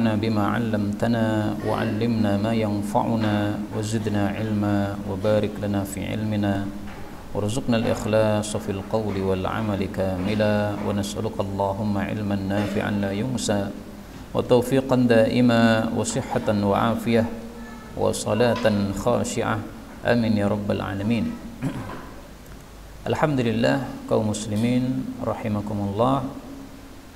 بما علمتنا وعلمنا ما ينفعنا وزدنا علما وبارك لنا في علمنا وارزقنا الإخلاص في القول والعمل كاملا ونسألك اللهم علما نافعا لا ينسى وتوفيقا دائما وصحة وعافية وصلاة خاشعة آمين يا رب العالمين. Alhamdulillah kaum muslimin rahimakumullah.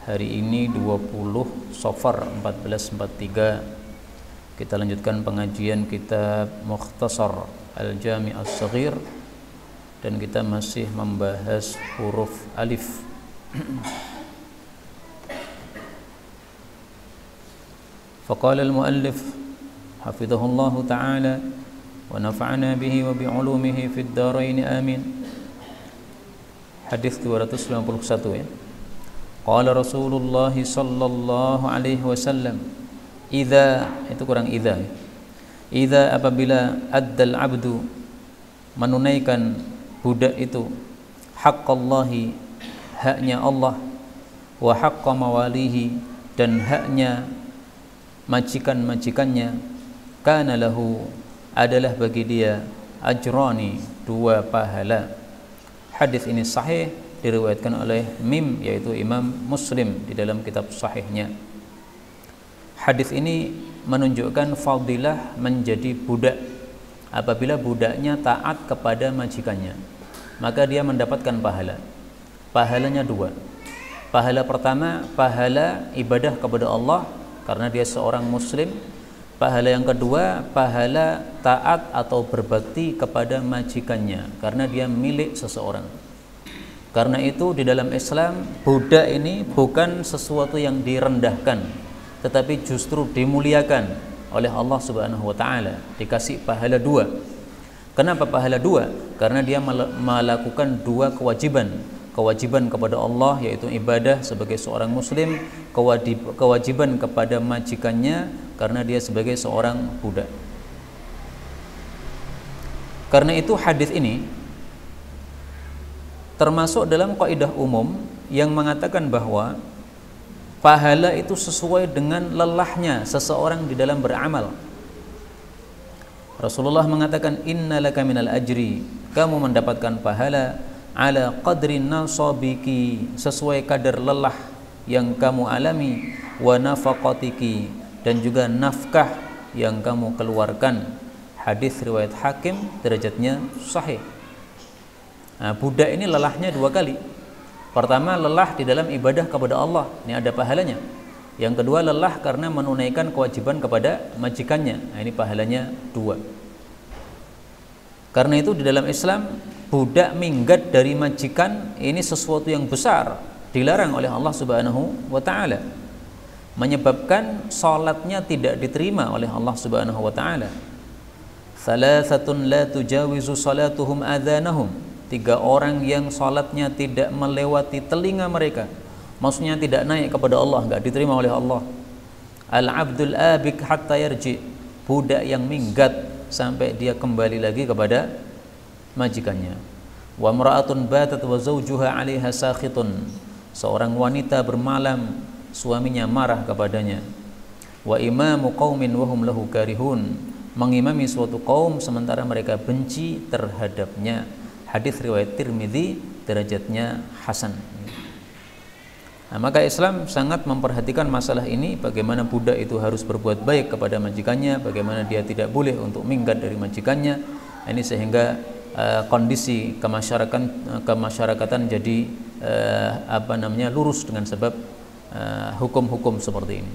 Hari ini 20 Safar 1443 kita lanjutkan pengajian kitab Mukhtasar Al-Jami' As-Saghir dan kita masih membahas huruf alif. Faqala al-muallif hafizahullahu ta'ala wa nafa'ana bihi wa bi'ulumihi fid dharain amin. Hadis 291 ya. Qala Rasulullah sallallahu alaihi wasallam, idza, itu kurang idza ya. Idza, apabila addal abdu, menunaikan budak itu, haqqallahi, haknya Allah, wa haqqa mawalihi, dan haknya majikan-majikannya, kana lahu, adalah bagi dia ajrani, 2 pahala. Hadis ini sahih, diriwayatkan oleh Mim, yaitu Imam Muslim di dalam kitab sahihnya. Hadis ini menunjukkan fadilah menjadi budak. Apabila budaknya taat kepada majikannya, maka dia mendapatkan pahala. Pahalanya 2. Pahala pertama, pahala ibadah kepada Allah karena dia seorang muslim. Pahala yang kedua, pahala taat atau berbakti kepada majikannya karena dia milik seseorang. Karena itu di dalam Islam, budak ini bukan sesuatu yang direndahkan, tetapi justru dimuliakan oleh Allah Subhanahu wa taala, dikasih pahala 2. Kenapa pahala 2? Karena dia melakukan 2 kewajiban. Kewajiban kepada Allah yaitu ibadah sebagai seorang muslim, kewajiban kepada majikannya karena dia sebagai seorang budak. Karena itu hadis ini termasuk dalam kaidah umum yang mengatakan bahwa pahala itu sesuai dengan lelahnya seseorang di dalam beramal. Rasulullah mengatakan, innalaka minal ajri, kamu mendapatkan pahala ala qadri nasabiki, sesuai kadar lelah yang kamu alami, wa nafaqatiki, dan juga nafkah yang kamu keluarkan. Hadis riwayat Hakim, derajatnya sahih. Nah, budak ini lelahnya 2 kali. Pertama, lelah di dalam ibadah kepada Allah, ini ada pahalanya. Yang kedua, lelah karena menunaikan kewajiban kepada majikannya. Nah, ini pahalanya 2. Karena itu di dalam Islam, budak minggat dari majikan ini sesuatu yang besar, dilarang oleh Allah Subhanahu wa taala, menyebabkan salatnya tidak diterima oleh Allah Subhanahu wa taala. Salasatun la tujawizu salatuhum adhanahum, 3 orang yang salatnya tidak melewati telinga mereka, maksudnya tidak naik kepada Allah, enggak diterima oleh Allah. Al-abdul abik hatta yarji, budak yang minggat sampai dia kembali lagi kepada majikannya. Wa imra'atun batat wa zawjuha 'alaiha sakhitun, seorang wanita bermalam, suaminya marah kepadanya. Wa imamu qaumin wa hum lahu karihun, mengimami suatu kaum sementara mereka benci terhadapnya. Hadis riwayat Tirmidzi, derajatnya hasan. Nah, maka Islam sangat memperhatikan masalah ini, bagaimana budak itu harus berbuat baik kepada majikannya, bagaimana dia tidak boleh untuk minggat dari majikannya. Ini sehingga kondisi kemasyarakatan jadi lurus dengan sebab hukum-hukum seperti ini.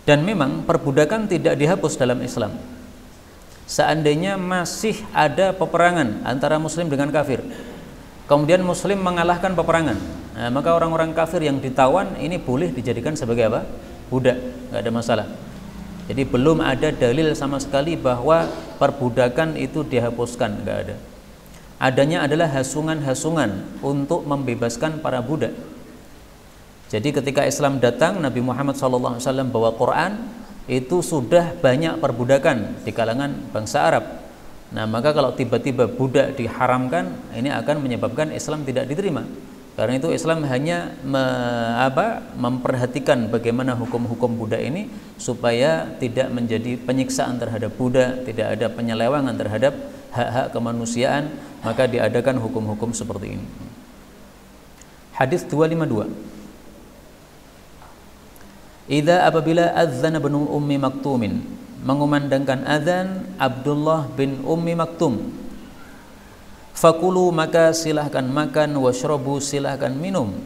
Dan memang perbudakan tidak dihapus dalam Islam. Seandainya masih ada peperangan antara muslim dengan kafir, kemudian muslim mengalahkan peperangan, nah, maka orang-orang kafir yang ditawan ini boleh dijadikan sebagai apa? Budak, nggak ada masalah. Jadi belum ada dalil sama sekali bahwa perbudakan itu dihapuskan, nggak ada. Adanya adalah hasungan-hasungan untuk membebaskan para budak. Jadi ketika Islam datang, Nabi Muhammad SAW bawa Quran, itu sudah banyak perbudakan di kalangan bangsa Arab. Nah, maka kalau tiba-tiba budak diharamkan, ini akan menyebabkan Islam tidak diterima. Karena itu Islam hanya memperhatikan bagaimana hukum-hukum budak ini supaya tidak menjadi penyiksaan terhadap budak, tidak ada penyelewangan terhadap hak-hak kemanusiaan, maka diadakan hukum-hukum seperti ini. Hadis 252. Idza apabila adzana bin Ummi Maktumin, mengumandangkan azan Abdullah bin Ummi Maktum, fakulu maka silahkan makan, washrabu silahkan minum.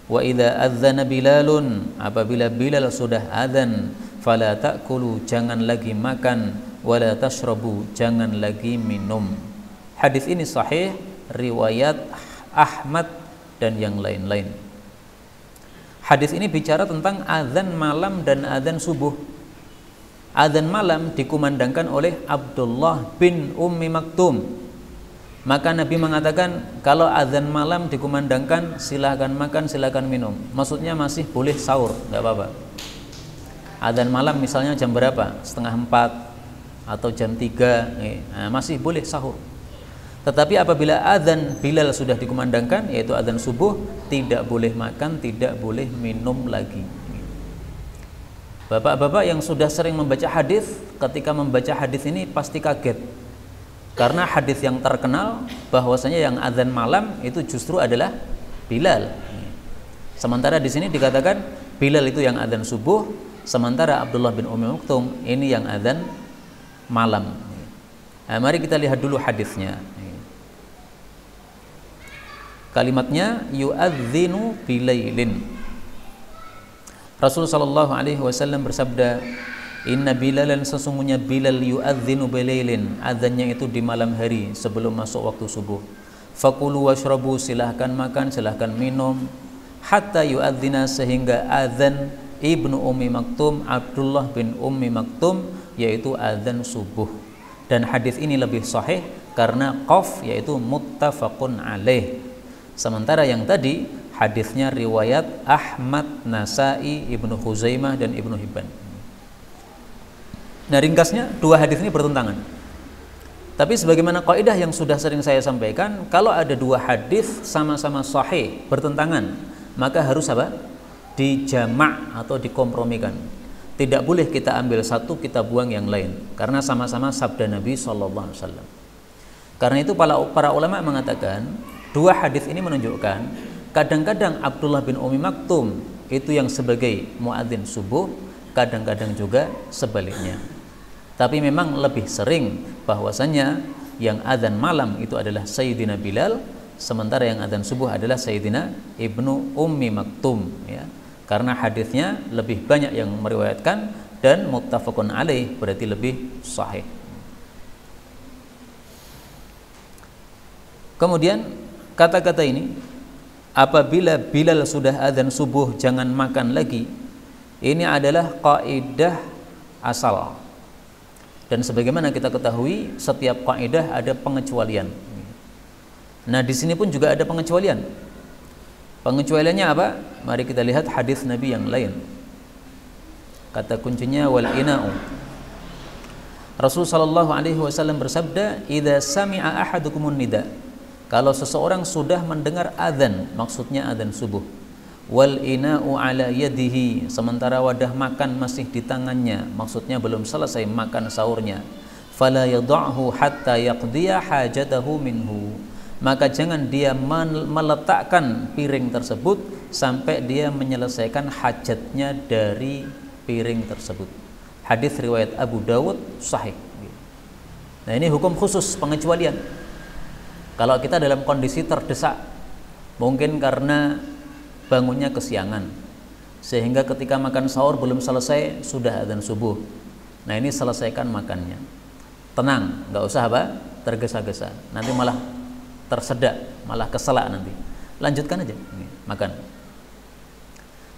Wa idza adzana Bilalun, apabila Bilal sudah adzan, fala ta'kulu jangan lagi makan, wala tashrabu jangan lagi minum. Hadis ini sahih riwayat Ahmad dan yang lain-lain. Hadis ini bicara tentang azan malam dan azan subuh. Azan malam dikumandangkan oleh Abdullah bin Ummi Maktum. Maka Nabi mengatakan kalau azan malam dikumandangkan silahkan makan, silahkan minum. Maksudnya masih boleh sahur, nggak apa-apa. Azan malam misalnya jam berapa? 3:30 atau jam 3, masih boleh sahur. Tetapi apabila azan Bilal sudah dikumandangkan, yaitu azan subuh, tidak boleh makan, tidak boleh minum lagi. Bapak-bapak yang sudah sering membaca hadis, ketika membaca hadis ini pasti kaget. Karena hadis yang terkenal bahwasanya yang azan malam itu justru adalah Bilal. Sementara di sini dikatakan Bilal itu yang azan subuh, sementara Abdullah bin Ummi Maktum ini yang azan malam. Nah, mari kita lihat dulu hadisnya. Kalimatnya yu'adzinu bilailin. Rasul sallallahu alaihi wasallam bersabda, inna Bilalan, sesungguhnya Bilal yu'adzinu bilailin, adzannya itu di malam hari sebelum masuk waktu subuh. Fakulu washrabu, silahkan makan, silahkan minum, hatta yu'adzina, sehingga adzan Ibnu Ummi Maktum, Abdullah bin Ummi Maktum, yaitu adzan subuh. Dan hadis ini lebih sahih karena qaf, yaitu muttafaqun alaih. Sementara yang tadi hadisnya riwayat Ahmad, Nasai, Ibnu Khuzaimah dan Ibnu Hibban. Nah, ringkasnya dua hadis ini bertentangan. Tapi sebagaimana kaidah yang sudah sering saya sampaikan, kalau ada dua hadis sama-sama sahih bertentangan, maka harus apa? Dijamak atau dikompromikan. Tidak boleh kita ambil satu kita buang yang lain, karena sama-sama sabda Nabi SAW. Karena itu para ulama mengatakan dua hadis ini menunjukkan kadang-kadang Abdullah bin Ummi Maktum itu yang sebagai muadzin subuh, kadang-kadang juga sebaliknya. Tapi memang lebih sering bahwasanya yang adzan malam itu adalah Sayyidina Bilal, sementara yang adzan subuh adalah Sayyidina Ibnu Ummi Maktum, ya. Karena hadisnya lebih banyak yang meriwayatkan dan muttafaqun alaih, berarti lebih sahih. Kemudian kata-kata ini, apabila Bilal sudah adzan subuh jangan makan lagi, ini adalah kaidah asal. Dan sebagaimana kita ketahui, setiap kaidah ada pengecualian. Nah, di sini pun juga ada pengecualian. Pengecualiannya apa? Mari kita lihat hadis Nabi yang lain. Kata kuncinya wal ina'u. Rasul sallallahu alaihi wasallam bersabda, "Idza sami'a ahadukumun nida." Kalau seseorang sudah mendengar adzan, maksudnya adzan subuh, wal ina'u ala yadihi, sementara wadah makan masih di tangannya, maksudnya belum selesai makan sahurnya, fala yad'ahu hatta yaqdiya hajatahu minhu, maka jangan dia meletakkan piring tersebut sampai dia menyelesaikan hajatnya dari piring tersebut. Hadis riwayat Abu Dawud sahih. Nah, ini hukum khusus pengecualian. Kalau kita dalam kondisi terdesak, mungkin karena bangunnya kesiangan, sehingga ketika makan sahur belum selesai sudah adzan subuh. Nah, ini selesaikan makannya. Tenang, nggak usah apa tergesa-gesa. Nanti malah tersedak, malah keselak nanti. Lanjutkan aja makan.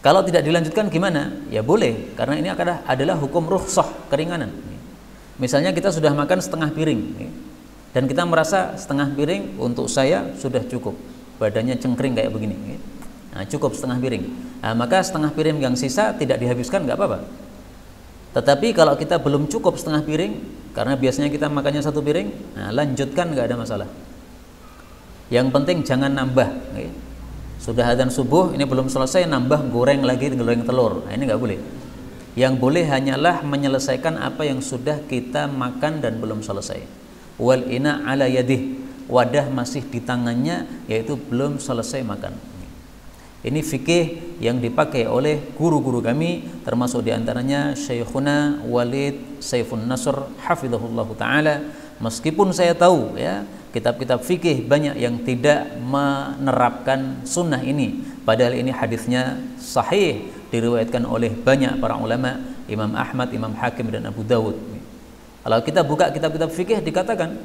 Kalau tidak dilanjutkan gimana? Ya boleh, karena ini adalah hukum rukhsah, keringanan. Misalnya kita sudah makan setengah piring, dan kita merasa setengah piring untuk saya sudah cukup, badannya cengkring kayak begini. Nah, cukup setengah piring. Nah, maka setengah piring yang sisa tidak dihabiskan, nggak apa-apa. Tetapi kalau kita belum cukup setengah piring, karena biasanya kita makannya satu piring, nah lanjutkan, nggak ada masalah. Yang penting jangan nambah, Sudah adzan subuh, ini belum selesai, nambah goreng lagi, goreng telur. Nah, ini nggak boleh. Yang boleh hanyalah menyelesaikan apa yang sudah kita makan dan belum selesai. Wal ina ala yadih, wadah masih di tangannya, yaitu belum selesai makan. Ini fikih yang dipakai oleh guru-guru kami, termasuk diantaranya Syekhuna Walid Saifun Nasr hafizahullah ta'ala. Meskipun saya tahu ya, kitab-kitab fikih banyak yang tidak menerapkan sunnah ini, padahal ini hadisnya sahih, diriwayatkan oleh banyak para ulama, Imam Ahmad, Imam Hakim, dan Abu Dawud. Kalau kita buka kitab-kitab fikih, dikatakan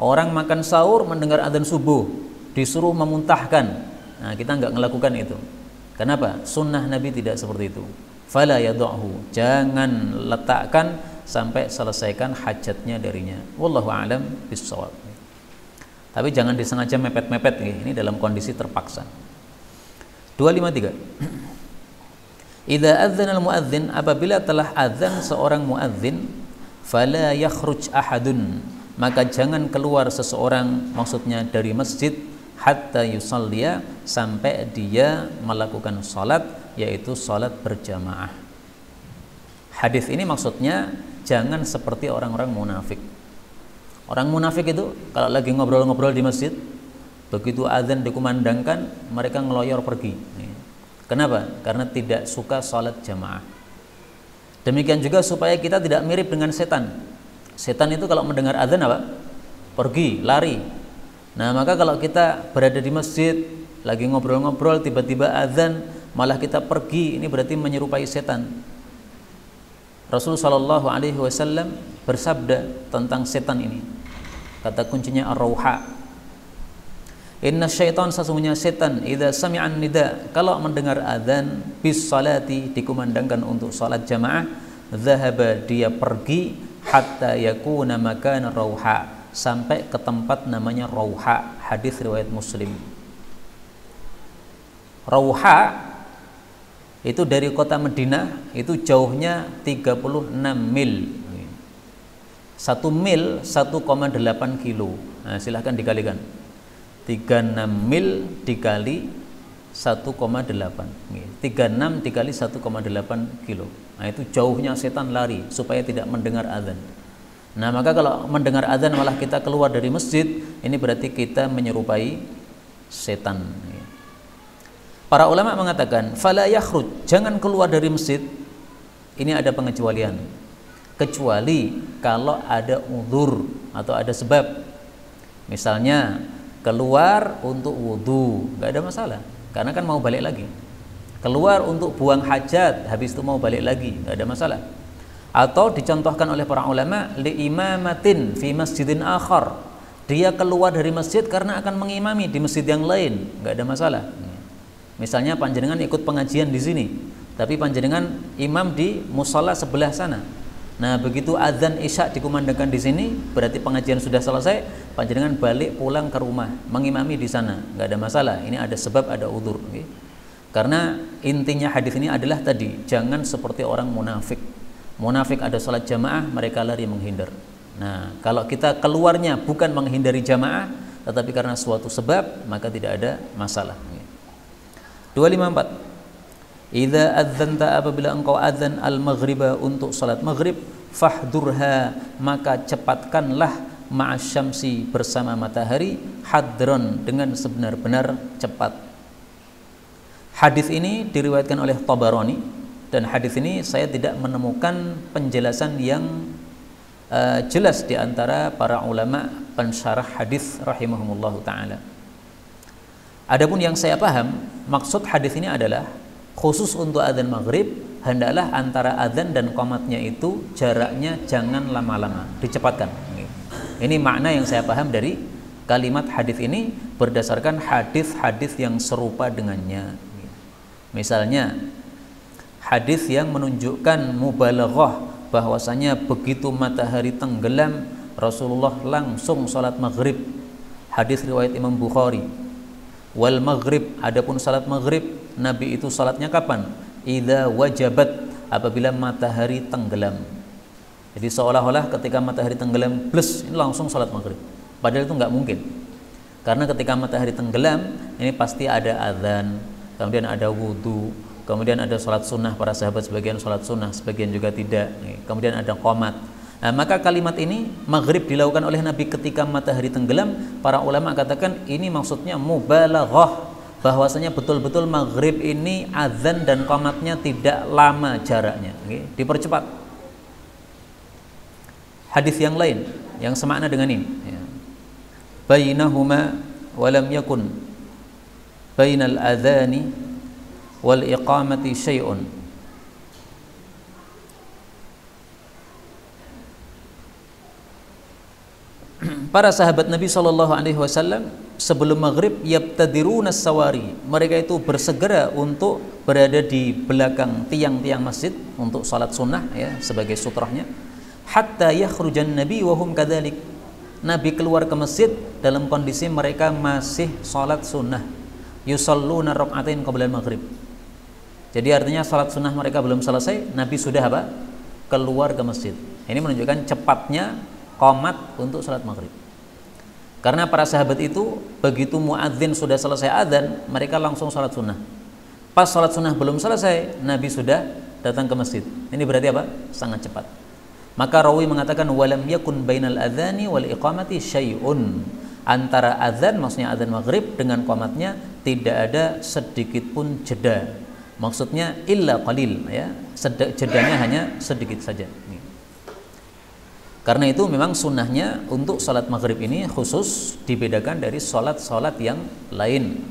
orang makan sahur mendengar adzan subuh disuruh memuntahkan. Nah, kita nggak melakukan itu. Kenapa? Sunnah Nabi tidak seperti itu. Fala yad'hu, jangan letakkan sampai selesaikan hajatnya darinya. Wallahu a'lam bissawab. Tapi jangan disengaja mepet-mepet, ini dalam kondisi terpaksa. 253. Idza adzana al-muadzin, apabila telah azan seorang muadzin, fala yakhruj ahadun, maka jangan keluar seseorang, maksudnya dari masjid, hatta yusalliya, sampai dia melakukan salat, yaitu salat berjamaah. Hadis ini maksudnya jangan seperti orang-orang munafik. Orang munafik itu kalau lagi ngobrol-ngobrol di masjid, begitu azan dikumandangkan, mereka ngeloyor pergi. Kenapa? Karena tidak suka salat jamaah. Demikian juga supaya kita tidak mirip dengan setan. Setan itu kalau mendengar azan apa? Pergi, lari. Nah, maka kalau kita berada di masjid, lagi ngobrol-ngobrol, tiba-tiba azan, malah kita pergi, ini berarti menyerupai setan. Rasulullah Shallallahu Alaihi Wasallam bersabda tentang setan ini. Kata kuncinya ar-rauha. Inna syaitan, sesungguhnya setan, idza sami'an nida, kalau mendengar azan, bis salati, dikumandangkan untuk salat jamaah, zahaba, dia pergi, hatta yakuna makana rauha, sampai ke tempat namanya Rauha. Hadis riwayat Muslim. Rauha itu dari kota Madinah, itu jauhnya 36 mil. 1 mil 1,8 kilo. Nah, silahkan dikalikan. 36 mil dikali 1,8. 36 dikali 1,8 kilo. Nah, itu jauhnya setan lari supaya tidak mendengar azan. Nah, maka kalau mendengar azan malah kita keluar dari masjid, ini berarti kita menyerupai setan. Para ulama mengatakan, fala yakhruj, jangan keluar dari masjid. Ini ada pengecualian. Kecuali kalau ada uzur atau ada sebab. Misalnya keluar untuk wudu, nggak ada masalah, karena kan mau balik lagi. Keluar untuk buang hajat, habis itu mau balik lagi, nggak ada masalah. Atau dicontohkan oleh para ulama, li imamatin fi masjidin akhar, dia keluar dari masjid karena akan mengimami di masjid yang lain, nggak ada masalah. Misalnya panjenengan ikut pengajian di sini, tapi panjenengan imam di musala sebelah sana. Nah, begitu azan isya dikumandangkan di sini, berarti pengajian sudah selesai, panjenengan balik pulang ke rumah, mengimami di sana, nggak ada masalah. Ini ada sebab, ada udzur. Karena intinya hadis ini adalah tadi, jangan seperti orang munafik. Munafik ada salat jamaah, mereka lari menghindar. Nah, kalau kita keluarnya bukan menghindari jamaah, tetapi karena suatu sebab, maka tidak ada masalah. 254. Idza adzanta, apabila engkau adzan al-maghriba, untuk salat maghrib, fahdurha, maka cepatkanlah, ma'asyamsi, bersama matahari, hadron, dengan sebenar-benar cepat. Hadis ini diriwayatkan oleh Tabarani. Dan hadis ini saya tidak menemukan penjelasan yang jelas di antara para ulama pensyarah hadis rahimahumullahu taala. Adapun yang saya paham, maksud hadis ini adalah khusus untuk adzan maghrib, hendaklah antara adzan dan qomatnya itu jaraknya jangan lama-lama, dicepatkan. Ini makna yang saya paham dari kalimat hadis ini berdasarkan hadis-hadis yang serupa dengannya. Misalnya hadis yang menunjukkan mubalaghah, bahwasanya begitu matahari tenggelam Rasulullah langsung salat maghrib. Hadis riwayat Imam Bukhari. Wal maghrib, adapun salat maghrib Nabi itu salatnya kapan? Idza wajabat, apabila matahari tenggelam. Jadi seolah-olah ketika matahari tenggelam plus ini langsung salat maghrib. Padahal itu nggak mungkin. Karena ketika matahari tenggelam, ini pasti ada azan, kemudian ada wudhu, kemudian ada sholat sunnah, para sahabat sebagian sholat sunnah, sebagian juga tidak, kemudian ada qomat. Nah, maka kalimat ini maghrib dilakukan oleh Nabi ketika matahari tenggelam. Para ulama katakan ini maksudnya mubalaghah, bahwasanya betul-betul maghrib ini azan dan qomatnya tidak lama jaraknya, dipercepat. Hadis yang lain yang semakna dengan ini, bainahuma walam yakun bainal adhani wal iqamati syai'un. Para sahabat Nabi SAW sebelum maghrib yabtadiruna sawari, mereka itu bersegera untuk berada di belakang tiang-tiang masjid untuk salat sunnah, ya, sebagai sutrahnya. Hatta yakhrujan nabi wa hum kadzalik, Nabi keluar ke masjid dalam kondisi mereka masih sholat sunnah. Yusalluna rak'atain qabla maghrib. Jadi artinya sholat sunnah mereka belum selesai, Nabi sudah apa? Keluar ke masjid. Ini menunjukkan cepatnya qomat untuk sholat maghrib. Karena para sahabat itu begitu muadzin sudah selesai adzan, mereka langsung sholat sunnah. Pas sholat sunnah belum selesai, Nabi sudah datang ke masjid. Ini berarti apa? Sangat cepat. Maka rawi mengatakan walam yakun bainal adzani wal iqamati syai'un. Antara adzan, maksudnya adzan maghrib, dengan qomatnya tidak ada sedikit pun jeda. Maksudnya illa qalil, ya. Jedanya hanya sedikit saja. Karena itu memang sunnahnya untuk salat maghrib ini khusus dibedakan dari salat-salat yang lain.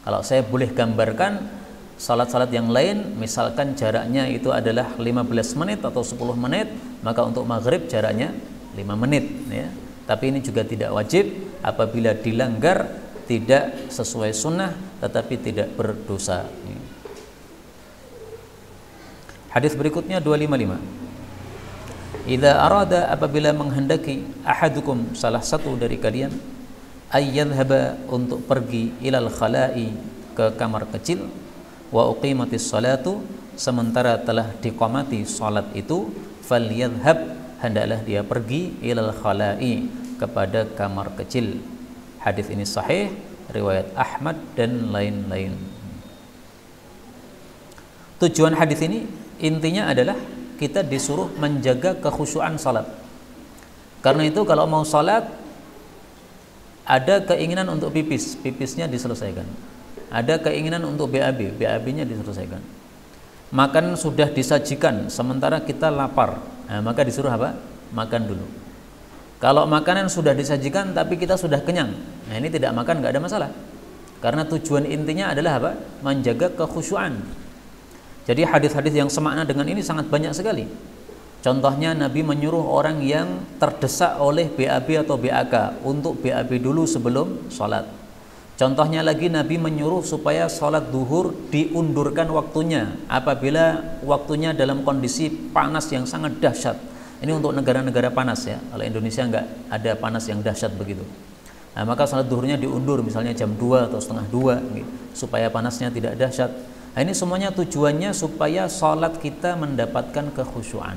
Kalau saya boleh gambarkan salat-salat yang lain, misalkan jaraknya itu adalah 15 menit atau 10 menit, maka untuk maghrib jaraknya 5 menit, ya. Tapi ini juga tidak wajib, apabila dilanggar tidak sesuai sunnah tetapi tidak berdosa. Hadis berikutnya 255. Idza arada, apabila menghendaki, ahadukum, salah satu dari kalian, ayyadhhaba, untuk pergi, ilal khala'i, ke kamar kecil, wa uqimatis salatu, sementara telah diqamati salat itu, falyadhhab, hendaklah dia pergi, ilal khala'i, kepada kamar kecil. Hadis ini sahih, riwayat Ahmad dan lain-lain. Tujuan hadis ini intinya adalah kita disuruh menjaga kekhusyuan salat. Karena itu kalau mau salat, ada keinginan untuk pipis, pipisnya diselesaikan. Ada keinginan untuk BAB, BAB-nya diselesaikan. Makan sudah disajikan, sementara kita lapar, nah, maka disuruh apa? Makan dulu. Kalau makanan sudah disajikan tapi kita sudah kenyang, nah ini tidak makan, nggak ada masalah. Karena tujuan intinya adalah apa? Menjaga kekhusyuan. Jadi hadis-hadis yang semakna dengan ini sangat banyak sekali. Contohnya Nabi menyuruh orang yang terdesak oleh BAB atau BAK untuk BAB dulu sebelum sholat. Contohnya lagi Nabi menyuruh supaya sholat duhur diundurkan waktunya apabila waktunya dalam kondisi panas yang sangat dahsyat. Ini untuk negara-negara panas, ya. Kalau Indonesia nggak ada panas yang dahsyat begitu. Nah, maka sholat duhurnya diundur misalnya jam 2 atau setengah 2 gitu, supaya panasnya tidak dahsyat. Nah, ini semuanya tujuannya supaya sholat kita mendapatkan kekhusyuan.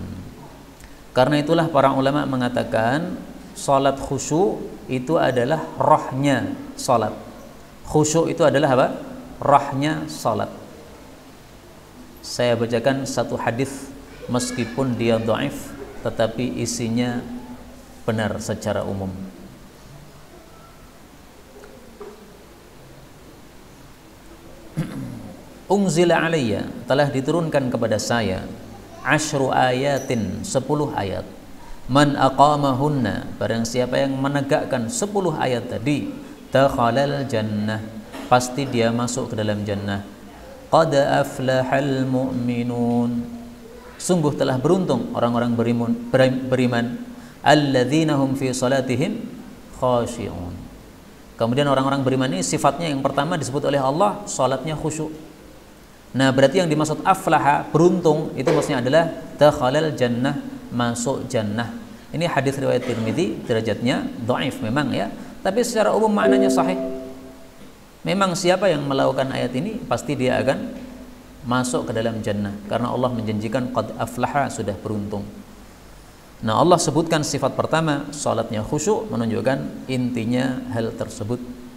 Karena itulah para ulama mengatakan sholat khusyuk itu adalah rohnya sholat. Khusyuk itu adalah apa? Rohnya sholat. Saya bacakan satu hadis meskipun dia dhaif, tetapi isinya benar secara umum. Unzila alayya, telah diturunkan kepada saya, asyru ayatin, 10 ayat. Man aqamahunna, barang siapa yang menegakkan 10 ayat tadi, dakhalal jannah, pasti dia masuk ke dalam jannah. Qad aflahal mu'minun, sungguh telah beruntung orang-orang beriman. Alladzina hum fi salatihim khashi'un. Kemudian orang-orang beriman ini sifatnya yang pertama disebut oleh Allah, salatnya khusyuk. Nah, berarti yang dimaksud aflaha, beruntung, itu maksudnya adalah dakhalal jannah, masuk jannah. Ini hadis riwayat Tirmidzi, derajatnya dhaif memang, ya, tapi secara umum maknanya sahih. Memang siapa yang melakukan ayat ini pasti dia akan masuk ke dalam jannah, karena Allah menjanjikan qad aflaha, sudah beruntung. Nah, Allah sebutkan sifat pertama, salatnya khusyuk, menunjukkan intinya hal tersebut.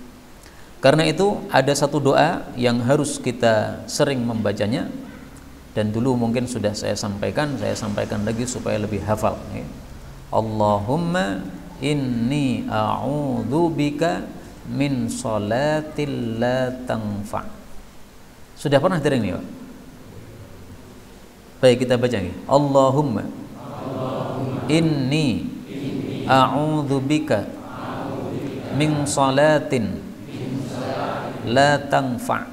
Karena itu ada satu doa yang harus kita sering membacanya, dan dulu mungkin sudah saya sampaikan lagi supaya lebih hafal. Allahumma inni a'udzubika min sholatil la tanfa. Sudah pernah dengar ini, Pak? Baik, kita baca lagi. Allahumma inni a'udzubika min sholatin la tanfa.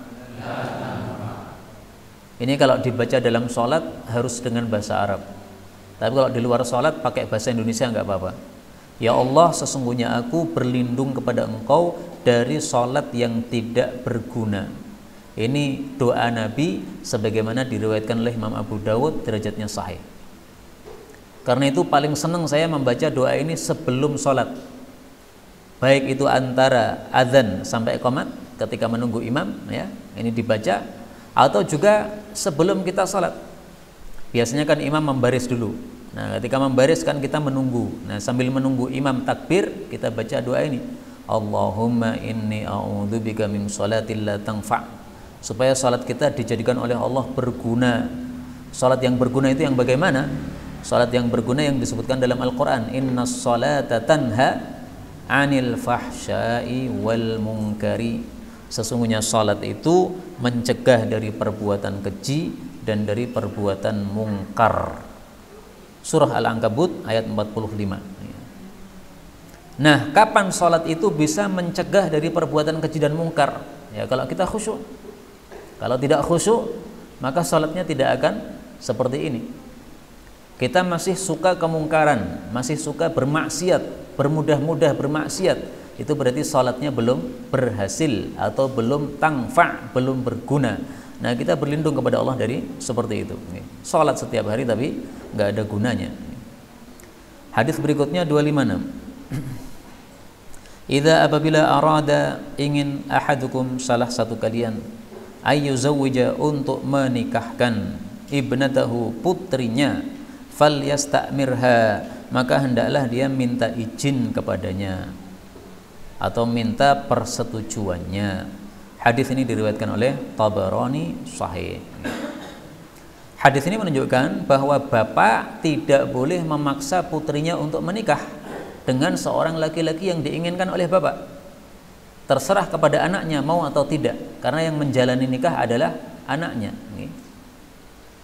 Ini kalau dibaca dalam sholat harus dengan bahasa Arab. Tapi kalau di luar sholat pakai bahasa Indonesia nggak apa-apa. Ya Allah, sesungguhnya aku berlindung kepada Engkau dari sholat yang tidak berguna. Ini doa Nabi sebagaimana diriwayatkan oleh Imam Abu Dawud, derajatnya sahih. Karena itu paling senang saya membaca doa ini sebelum sholat. Baik itu antara azan sampai qomat, ketika menunggu imam, ya, ini dibaca, atau juga sebelum kita salat. Biasanya kan imam membaris dulu. Nah, ketika membaris kan kita menunggu. Nah, sambil menunggu imam takbir, kita baca doa ini. Allahumma inni a'udzubika min sholatil la tanfa. Supaya salat kita dijadikan oleh Allah berguna. Salat yang berguna itu yang bagaimana? Salat yang berguna yang disebutkan dalam Al-Qur'an, innas sholata tanha 'anil fahsya'i wal munkari. Sesungguhnya salat itu mencegah dari perbuatan keji dan dari perbuatan mungkar. Surah Al-Ankabut ayat 45. Nah, kapan salat itu bisa mencegah dari perbuatan keji dan mungkar? Ya, kalau kita khusyuk. Kalau tidak khusyuk, maka salatnya tidak akan seperti ini. Kita masih suka kemungkaran, masih suka bermaksiat, bermudah-mudah bermaksiat. Itu berarti salatnya belum berhasil atau belum tangfa, belum berguna. Nah, kita berlindung kepada Allah dari seperti itu. Salat setiap hari tapi nggak ada gunanya. Hadis berikutnya 256. Idza apabila arada ingin ahadukum salah satu kalian ayyuzawwija untuk menikahkan ibnatahu putrinya falyasta'mirha, maka hendaklah dia minta izin kepadanya atau minta persetujuannya. Hadis ini diriwayatkan oleh Tabarani sahih. Hadis ini menunjukkan bahwa bapak tidak boleh memaksa putrinya untuk menikah dengan seorang laki-laki yang diinginkan oleh bapak. Terserah kepada anaknya mau atau tidak, karena yang menjalani nikah adalah anaknya.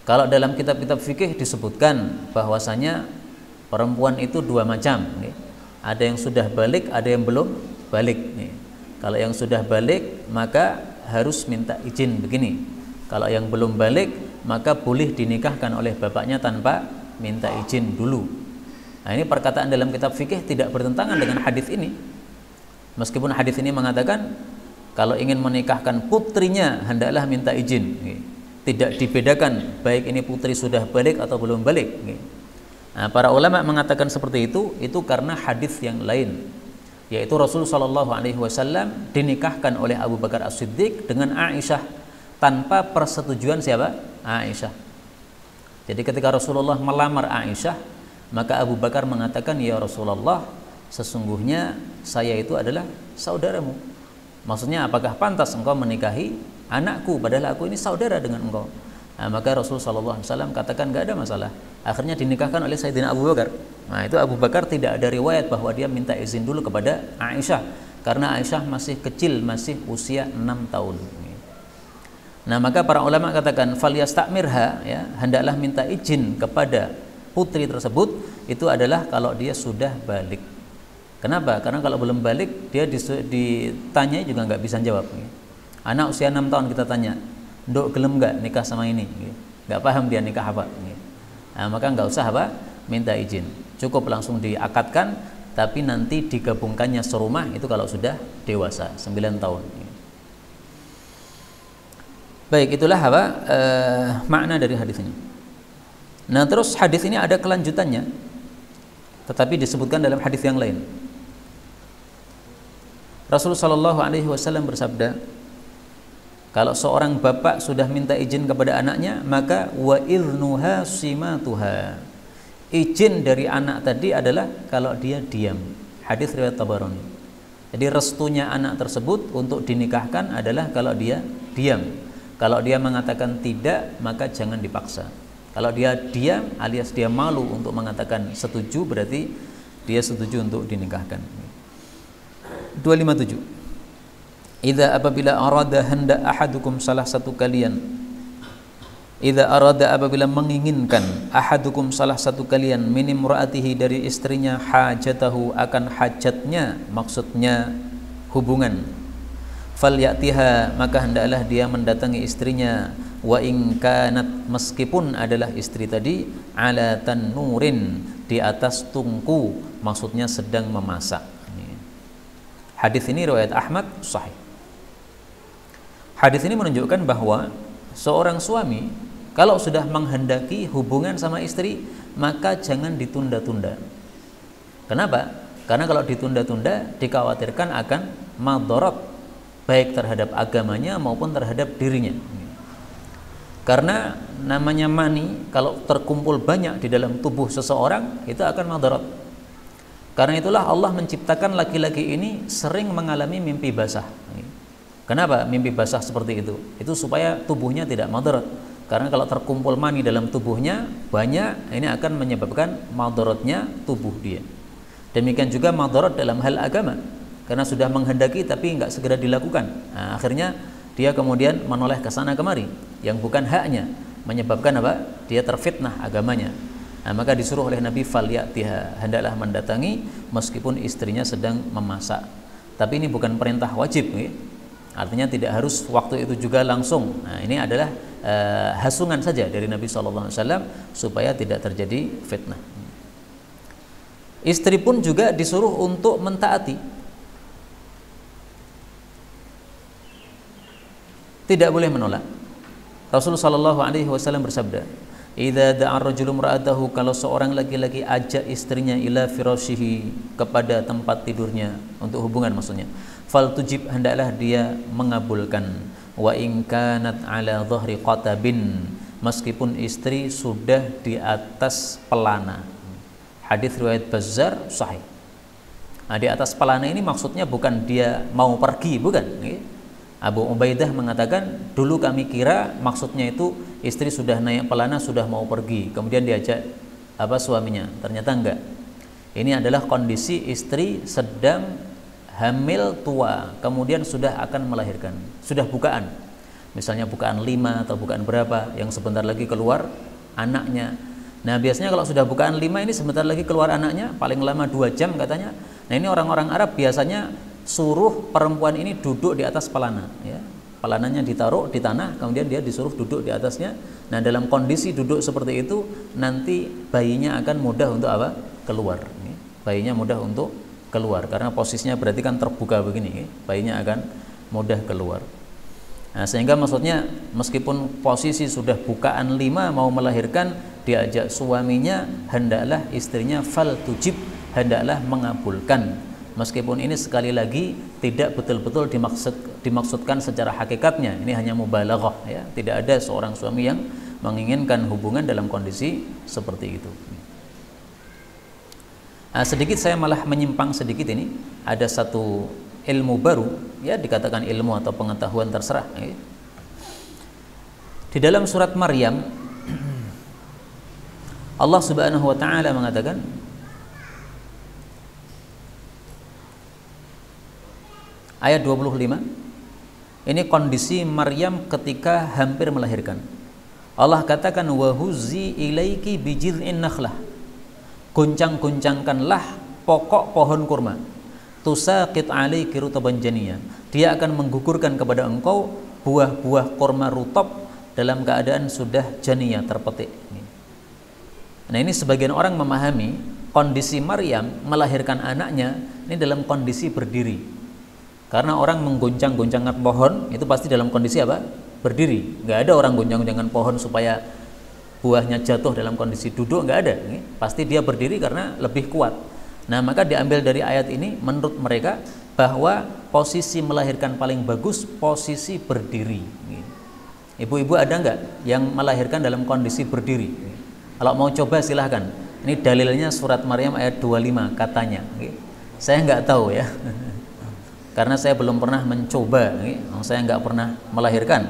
Kalau dalam kitab-kitab fikih disebutkan bahwasanya perempuan itu dua macam. Ada yang sudah balik, ada yang belum balik. Kalau yang sudah balik maka harus minta izin begini. Kalau yang belum balik maka boleh dinikahkan oleh bapaknya tanpa minta izin dulu. Nah, ini perkataan dalam kitab fikih tidak bertentangan dengan hadis ini. Meskipun hadis ini mengatakan kalau ingin menikahkan putrinya hendaklah minta izin. Tidak dibedakan baik ini putri sudah balik atau belum balik. Nah, para ulama mengatakan seperti itu karena hadis yang lain, yaitu Rasul Shallallahu Alaihi Wasallam dinikahkan oleh Abu Bakar As-Siddiq dengan Aisyah tanpa persetujuan siapa? Aisyah. Jadi ketika Rasulullah melamar Aisyah, maka Abu Bakar mengatakan, ya Rasulullah, sesungguhnya saya itu adalah saudaramu. Maksudnya, apakah pantas engkau menikahi anakku padahal aku ini saudara dengan engkau? Nah, maka Rasul Shallallahu Alaihi Wasallam katakan nggak ada masalah. Akhirnya dinikahkan oleh Sayyidina Abu Bakar. Nah, itu Abu Bakar tidak ada riwayat bahwa dia minta izin dulu kepada Aisyah, karena Aisyah masih kecil, masih usia 6 tahun. Nah, maka para ulama katakan falyastakmirha, ya, hendaklah minta izin kepada putri tersebut, itu adalah kalau dia sudah balik. Kenapa? Karena kalau belum balik dia ditanya juga nggak bisa jawab. Anak usia 6 tahun kita tanya, "Nduk gelem nggak nikah sama ini?" Nggak paham dia nikah apa. Nah, maka nggak usah apa minta izin, cukup langsung diakadkan, tapi nanti digabungkannya serumah itu kalau sudah dewasa 9 tahun. Baik, itulah apa makna dari hadis ini. Nah, terus hadis ini ada kelanjutannya, tetapi disebutkan dalam hadis yang lain. Rasulullah Shallallahu Alaihi Wasallam bersabda, kalau seorang bapak sudah minta izin kepada anaknya, maka wa irnuha simatuha. Izin dari anak tadi adalah kalau dia diam. Hadis riwayat Tabarani. Jadi restunya anak tersebut untuk dinikahkan adalah kalau dia diam. Kalau dia mengatakan tidak, maka jangan dipaksa. Kalau dia diam alias dia malu untuk mengatakan setuju, berarti dia setuju untuk dinikahkan. 257. Idza apabila arada hendak ahadukum salah satu kalian, idza arada apabila menginginkan ahadukum salah satu kalian min imraatihi dari istrinya hajatahu akan hajatnya, maksudnya hubungan, falyatiha maka hendaklah dia mendatangi istrinya, wa in kanat meskipun adalah istri tadi ala tanurin di atas tungku, maksudnya sedang memasak. Hadis ini riwayat Ahmad sahih. Hadis ini menunjukkan bahwa seorang suami kalau sudah menghendaki hubungan sama istri, maka jangan ditunda-tunda. Kenapa? Karena kalau ditunda-tunda dikhawatirkan akan madharat baik terhadap agamanya maupun terhadap dirinya. Karena namanya mani kalau terkumpul banyak di dalam tubuh seseorang itu akan madharat. Karena itulah Allah menciptakan laki-laki ini sering mengalami mimpi basah. Kenapa mimpi basah seperti itu? Itu supaya tubuhnya tidak madharat. Karena kalau terkumpul mani dalam tubuhnya banyak, ini akan menyebabkan madharatnya tubuh dia. Demikian juga madharat dalam hal agama. Karena sudah menghendaki tapi nggak segera dilakukan. Nah, akhirnya dia kemudian menoleh ke sana kemari yang bukan haknya, menyebabkan apa? Dia terfitnah agamanya. Nah, maka disuruh oleh Nabi falyatiha, hendaklah mendatangi meskipun istrinya sedang memasak. Tapi ini bukan perintah wajib, ya. Artinya tidak harus waktu itu juga langsung. Nah, ini adalah hasungan saja dari Nabi SAW supaya tidak terjadi fitnah. Istri pun juga disuruh untuk mentaati. Tidak boleh menolak. Rasulullah SAW bersabda, idza da'a ar-rajulu imra'atahu, kalau seorang laki-laki ajak istrinya ila firashihi, kepada tempat tidurnya, untuk hubungan maksudnya, fal tujib, hendaklah dia mengabulkan, wa in kanat ala dhahri qatabin, meskipun istri sudah di atas pelana. Hadis riwayat Bazzar sahih. Nah, di atas pelana ini maksudnya bukan dia mau pergi, bukan. Abu Ubaidah mengatakan, dulu kami kira maksudnya itu istri sudah naik pelana, sudah mau pergi, kemudian diajak suaminya. Ternyata enggak. Ini adalah kondisi istri sedang hamil tua, kemudian sudah akan melahirkan, sudah bukaan. Misalnya bukaan 5 atau bukaan berapa, yang sebentar lagi keluar anaknya. Nah, biasanya kalau sudah bukaan 5 ini sebentar lagi keluar anaknya, paling lama 2 jam katanya. Nah, ini orang-orang Arab biasanya suruh perempuan ini duduk di atas pelana, ya. Pelananya ditaruh di tanah, kemudian dia disuruh duduk di atasnya. Nah, dalam kondisi duduk seperti itu, nanti bayinya akan mudah untuk apa? Keluar. Bayinya mudah untuk keluar, karena posisinya berarti kan terbuka begini, bayinya akan mudah keluar. Nah, sehingga maksudnya meskipun posisi sudah bukaan 5 mau melahirkan, diajak suaminya, hendaklah istrinya fal tujib, hendaklah mengabulkan. Meskipun ini sekali lagi tidak betul-betul dimaksudkan secara hakikatnya, ini hanya mubalaghah, ya. Tidak ada seorang suami yang menginginkan hubungan dalam kondisi seperti itu. Nah, sedikit saya malah menyimpang sedikit ini. Ada satu ilmu baru, ya, dikatakan ilmu atau pengetahuan terserah, ya. Di dalam surat Maryam Allah Subhanahu wa taala mengatakan, ayat 25, ini kondisi Maryam ketika hampir melahirkan. Allah katakan, wa huzzi ilaiki bijid'in nakhlah, goncang-goncangkanlah pokok pohon kurma, tusaqit alaiki rutaban janiyya, dia akan menggugurkan kepada engkau buah-buah kurma rutab dalam keadaan sudah janiyah, terpetik. Nah, ini sebagian orang memahami kondisi Maryam melahirkan anaknya ini dalam kondisi berdiri. Karena orang menggoncang-goncangkan pohon itu pasti dalam kondisi apa? Berdiri. Nggak ada orang goncang-goncangkan pohon supaya buahnya jatuh dalam kondisi duduk, nggak ada. Pasti dia berdiri karena lebih kuat. Nah, maka diambil dari ayat ini menurut mereka bahwa posisi melahirkan paling bagus posisi berdiri. Ibu-ibu ada nggak yang melahirkan dalam kondisi berdiri? Kalau mau coba silahkan. Ini dalilnya surat Maryam ayat 25 katanya. Saya nggak tahu, ya. karena saya belum pernah mencoba, saya nggak pernah melahirkan.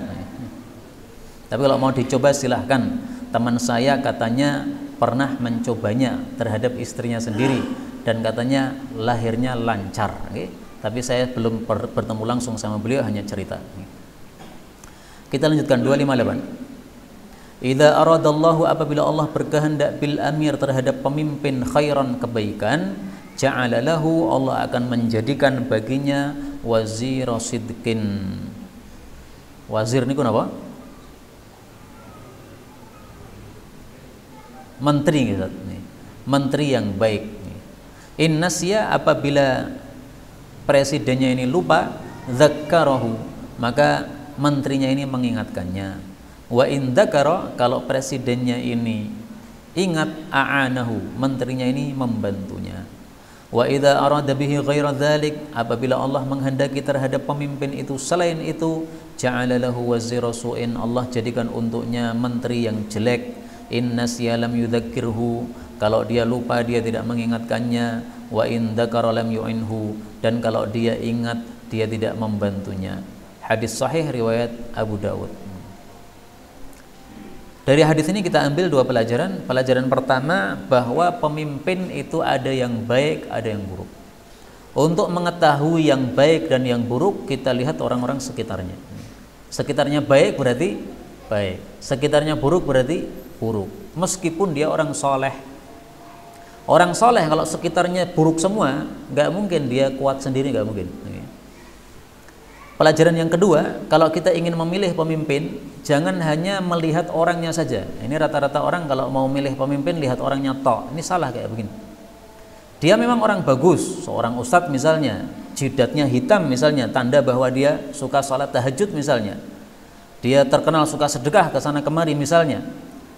Tapi kalau mau dicoba silahkan. Teman saya katanya pernah mencobanya terhadap istrinya sendiri dan katanya lahirnya lancar. Tapi saya belum bertemu langsung sama beliau, hanya cerita. Kita lanjutkan 258. Idza aradallahu, apabila Allah berkehendak, bil amir, terhadap pemimpin, khairan, kebaikan, ja'ala lahu, Allah akan menjadikan baginya wazira sidqin. Wazir niku napa? Menteri gitu. Menteri yang baik. In nasya, apabila presidennya ini lupa, dzakkarahu, maka menterinya ini mengingatkannya. Wa in dzakara, kalau presidennya ini ingat, a'anahu, menterinya ini membantunya. Wa idza arada bihi ghaira dzalik, apabila Allah menghendaki terhadap pemimpin itu selain itu, ja'ala lahu wazira su'in, Allah jadikan untuknya menteri yang jelek. In nasiya lam yudzakkirhu, kalau dia lupa dia tidak mengingatkannya. Wa in dzakara lam yu'inhu, dan kalau dia ingat dia tidak membantunya. Hadis sahih riwayat Abu Dawud. Dari hadis ini kita ambil dua pelajaran. Pelajaran pertama, bahwa pemimpin itu ada yang baik, ada yang buruk. Untuk mengetahui yang baik dan yang buruk, kita lihat orang-orang sekitarnya. Sekitarnya baik berarti baik, sekitarnya buruk berarti buruk. Meskipun dia orang soleh. Orang soleh kalau sekitarnya buruk semua, nggak mungkin dia kuat sendiri, nggak mungkin. Pelajaran yang kedua, kalau kita ingin memilih pemimpin, jangan hanya melihat orangnya saja. Ini rata-rata orang kalau mau milih pemimpin lihat orangnya tok. Ini salah kayak begini. Dia memang orang bagus, seorang ustadz misalnya, jidatnya hitam misalnya, tanda bahwa dia suka sholat tahajud misalnya. Dia terkenal suka sedekah ke sana kemari misalnya.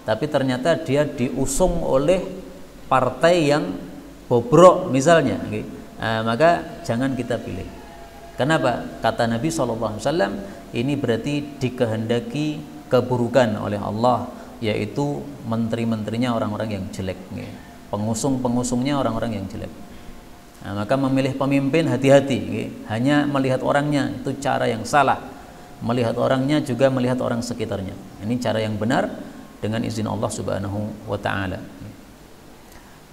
Tapi ternyata dia diusung oleh partai yang bobrok misalnya. Maka jangan kita pilih. Kenapa? Kata Nabi SAW, ini berarti dikehendaki keburukan oleh Allah, yaitu menteri-menterinya orang-orang yang jelek, pengusung-pengusungnya orang-orang yang jelek. Maka memilih pemimpin hati-hati, hanya melihat orangnya itu cara yang salah. Melihat orangnya juga melihat orang sekitarnya. Ini cara yang benar dengan izin Allah Subhanahu wa Ta'ala.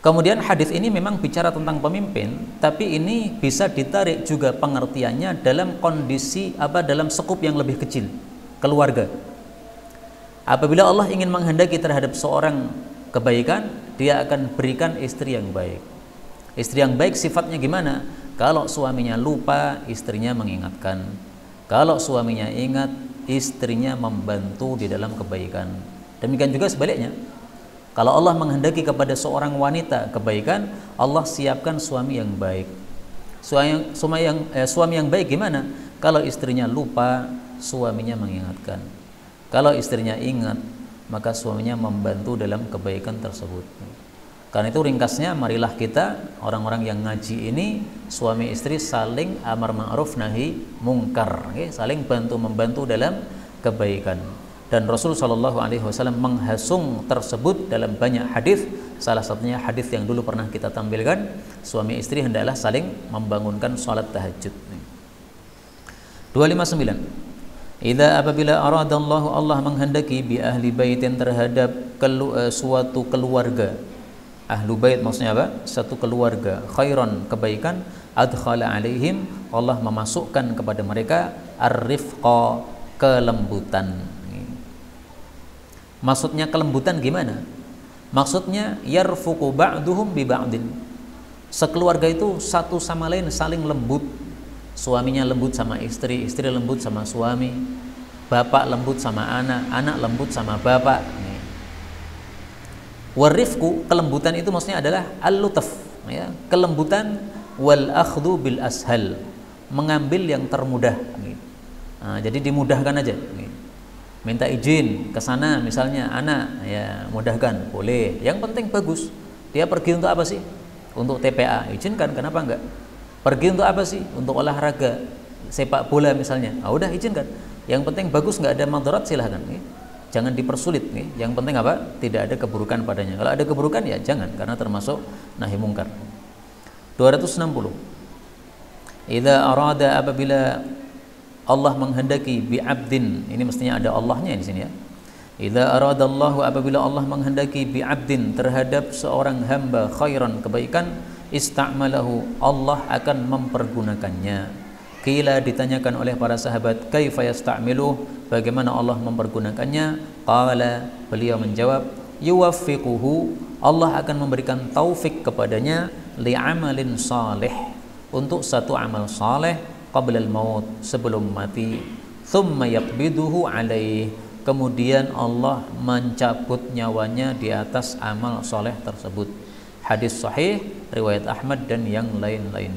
Kemudian hadis ini memang bicara tentang pemimpin, tapi ini bisa ditarik juga pengertiannya dalam kondisi dalam skup yang lebih kecil, keluarga. Apabila Allah ingin menghendaki terhadap seorang kebaikan, dia akan berikan istri yang baik. Istri yang baik sifatnya gimana? Kalau suaminya lupa, istrinya mengingatkan. Kalau suaminya ingat, istrinya membantu di dalam kebaikan. Demikian juga sebaliknya. Kalau Allah menghendaki kepada seorang wanita kebaikan, Allah siapkan suami yang baik. Suami yang baik gimana? Kalau istrinya lupa, suaminya mengingatkan. Kalau istrinya ingat, maka suaminya membantu dalam kebaikan tersebut. Karena itu ringkasnya, marilah kita orang-orang yang ngaji ini, suami istri saling amar ma'ruf nahi mungkar, saling bantu-membantu dalam kebaikan. Dan Rasul SAW menghasung tersebut dalam banyak hadis. Salah satunya hadis yang dulu pernah kita tampilkan, suami istri hendaklah saling membangunkan sholat tahajud. 259. Idza apabila aradallahu, Allah menghendaki, bi ahli baitin, terhadap suatu keluarga. Ahlu bait maksudnya apa? Satu keluarga, khairan, kebaikan, adkhala alaihim, Allah memasukkan kepada mereka ar-rifqa, kelembutan. Maksudnya kelembutan gimana? Maksudnya yarfuqu ba'duhum bi ba'din. Sekeluarga itu satu sama lain saling lembut. Suaminya lembut sama istri, istri lembut sama suami, bapak lembut sama anak, anak lembut sama bapak. Warifku, kelembutan itu maksudnya adalah al-lutaf, ya, kelembutan, wal akhdhu bil ashal, mengambil yang termudah. Jadi dimudahkan aja. Minta izin ke sana misalnya, anak ya mudahkan, boleh. Yang penting bagus. Dia pergi untuk apa sih? Untuk TPA, izinkan, kenapa enggak? Pergi untuk apa sih? Untuk olahraga, sepak bola misalnya. Udah izinkan. Yang penting bagus, enggak ada madarat, silahkan. Jangan dipersulit. Yang penting apa? Tidak ada keburukan padanya. Kalau ada keburukan ya jangan, karena termasuk nahi mungkar. 260. Idza arada, apabila Allah menghendaki, bi abdin, ini mestinya ada Allahnya di sini ya. Idza aradallahu, apabila Allah menghendaki, bi abdin, terhadap seorang hamba, khairan, kebaikan, ista'malahu, Allah akan mempergunakannya. Qila, ditanyakan oleh para sahabat, kaifa yasta'miluh, bagaimana Allah mempergunakannya? Qala, beliau menjawab, yuwaffiquhu, Allah akan memberikan taufik kepadanya, li'amalin salih, untuk satu amal saleh, qablal maut, sebelum mati, thumma yaqbiduhu alaih, kemudian Allah mencabut nyawanya di atas amal soleh tersebut. Hadis sahih riwayat Ahmad dan yang lain-lain.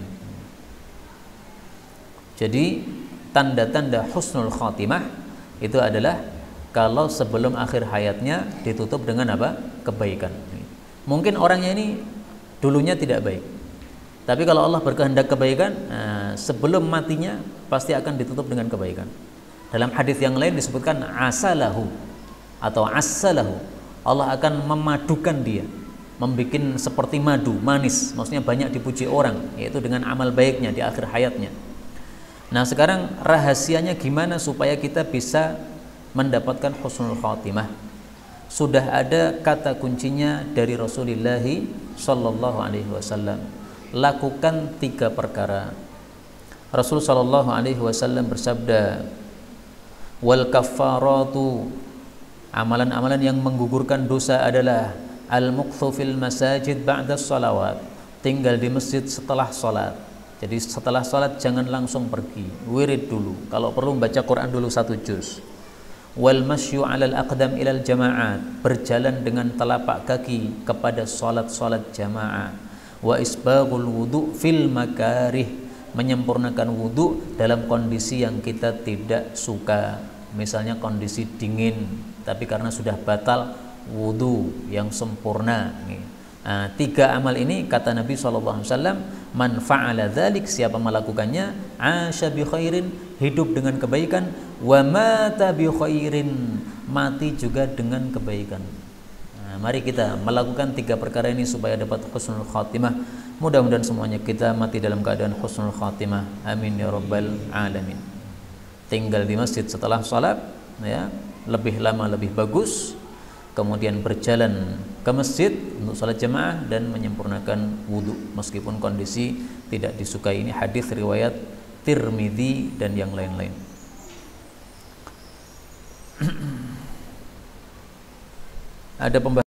Jadi tanda-tanda husnul khatimah itu adalah kalau sebelum akhir hayatnya ditutup dengan apa? Kebaikan. Mungkin orangnya ini dulunya tidak baik, tapi kalau Allah berkehendak kebaikan, sebelum matinya pasti akan ditutup dengan kebaikan. Dalam hadis yang lain disebutkan asalahu atau asalahu, Allah akan memadukan dia, membuat seperti madu, manis, maksudnya banyak dipuji orang, yaitu dengan amal baiknya di akhir hayatnya. Nah sekarang rahasianya gimana supaya kita bisa mendapatkan husnul khatimah? Sudah ada kata kuncinya dari Rasulullah sallallahu alaihi wasallam. Lakukan 3 perkara. Rasul sallallahu alaihi wasallam bersabda, wal kaffaratu, amalan-amalan yang menggugurkan dosa adalah al-muqthu fil masajid ba'da sholawat, tinggal di masjid setelah sholat. Jadi setelah sholat jangan langsung pergi, wirid dulu, kalau perlu baca Quran dulu 1 juz. Wal masyu 'alal aqdam ilal jama'at, berjalan dengan telapak kaki kepada sholat-sholat jamaah. Wa isbaghul wudu fil makarih, menyempurnakan wudu dalam kondisi yang kita tidak suka, misalnya kondisi dingin, tapi karena sudah batal wudu yang sempurna. 3 amal ini kata Nabi SAW, man fa'ala dzalik, siapa melakukannya, asya bi khairin, hidup dengan kebaikan, wa mata bi khairin, mati juga dengan kebaikan. Mari kita melakukan 3 perkara ini supaya dapat husnul khatimah. Mudah-mudahan semuanya kita mati dalam keadaan husnul khatimah. Amin ya rabbal alamin. Tinggal di masjid setelah salat, ya, lebih lama lebih bagus. Kemudian berjalan ke masjid untuk salat jamaah dan menyempurnakan wudu meskipun kondisi tidak disukai. Ini hadis riwayat Tirmidzi dan yang lain-lain. Ada pembahasan